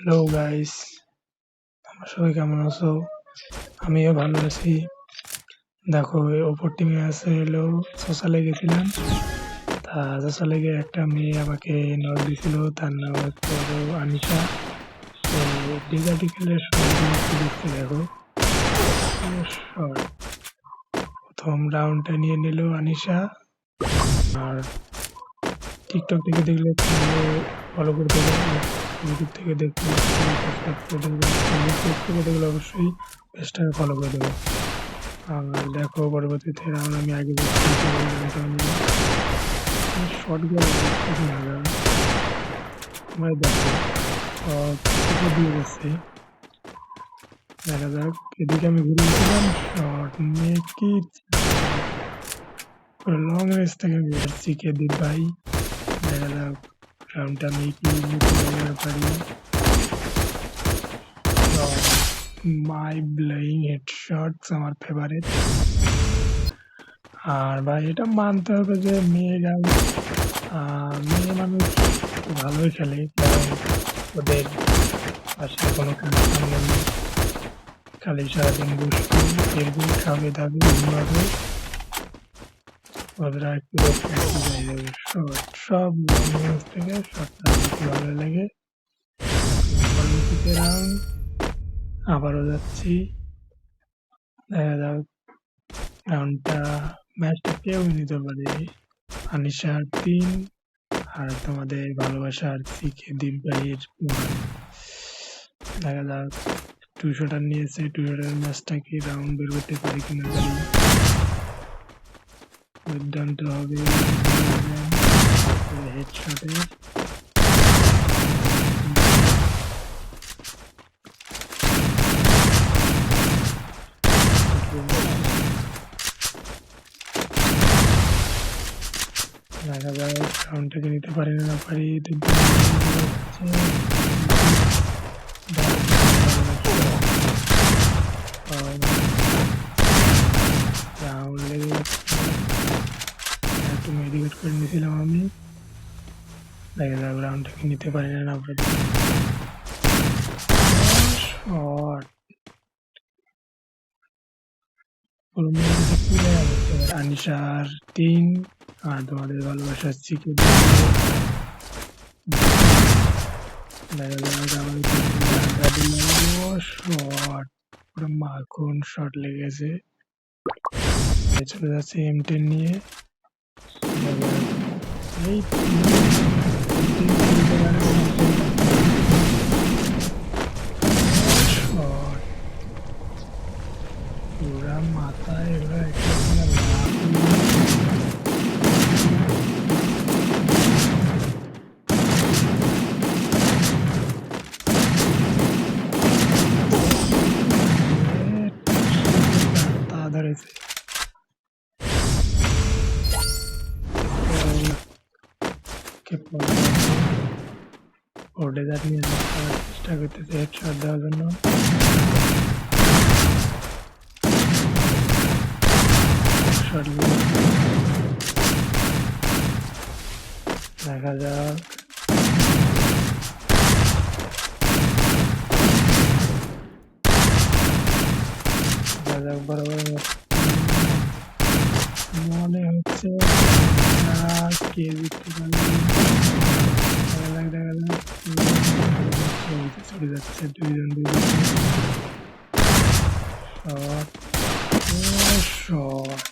Hello guys, তোমরা সবাই কেমন আছো? আমিও ভালো আছি। দেখো ওপর টিমে আছে হলো সোশ্যালে গেছিলাম। তা সোশ্যালে গিয়ে একটা মেয়ে আমাকে নক দিছিল, তার নাম হচ্ছে হলো আনিশা। সে ডিগাটিকেলের শর্টগুলো একটু দেখতে দেখো। শর্ট প্রথম রাউন্ডটা নিয়ে নিল আনিশা। আর টিকটক থেকে দেখলে ফলো করতে পারবে, ইউটিউব থেকে দেখলে সাবস্ক্রাইব করে দেবে, ফেসবুক থেকে দেখলে অবশ্যই পেজটাকে ফলো করে দেবে। আর দেখো পরবর্তীতে রাউন্ড আমি আগে শর্টগুলো দেখতেছি না কারণ আমার দেখো দিয়ে গেছে। দেখা যাক, এদিকে আমি ঘুরে গেছিলাম শর্ট নিয়ে কি লং রেঞ্জ থেকে আমি আসছি কে দিন ভাই। দেখা যাক রাউন্ডটা আমি কি নিতে পারি। মাই ব্লোয়িং হেডশটস আমার ফেভারিট। আর ভাই এটা মানতে হবে যে মেয়ে মানুষ ভালোই খেলে, কারণ ওদের পাশে কোনো কাজ কাম নেই, খালি সারাদিন বসবে, এরকম খাবে দাবে ঘুমাবে। ওদের আর একটু প্র্যাকটিস হয়ে যাবে। সব লং থেকে শর্টটা বেশি ভালো লাগে। পরবর্তীতে রাউন্ড আবারও যাচ্ছি, দেখা যাক রাউন্ডটা ম্যাচটা কেউ নিতে পারে। আনিশার 3 আর তোমাদের ভালোবাসার শিখে দীপ ভাইয়ের 1। দেখা যাক 200 রান নিয়েছে, 200 রানের ম্যাচটা কি রাউন্ড বের করতে পারে কিনা জানি। দুর্দান্ত হবে হেডশটে। দেখা যাক রাউন্ডটাকে নিতে পারি না পারি। রাউন্ড লেগে যাচ্ছে, একটু মেডিকেট করে নিয়েছিলাম আমি। দেখা যাক রাউন্ডটাকে নিতে পারি না পারি। শট আনিশার 3 আর তোমাদের ভালোবাসার শিখে শট, পুরো মাখন শট লেগেছে। চলে যাচ্ছে M10 নিয়ে। এই পুরা মাথায় এবার তা ধরেছে। ওডেজার নিয়ে চেষ্টা করতেছে হেডশট দেওয়ার জন্য। দেখা যাক বরাবর মনে হচ্ছে কে জিততে পারবে। দেখা যাক চলে যাচ্ছে দুইজন শট।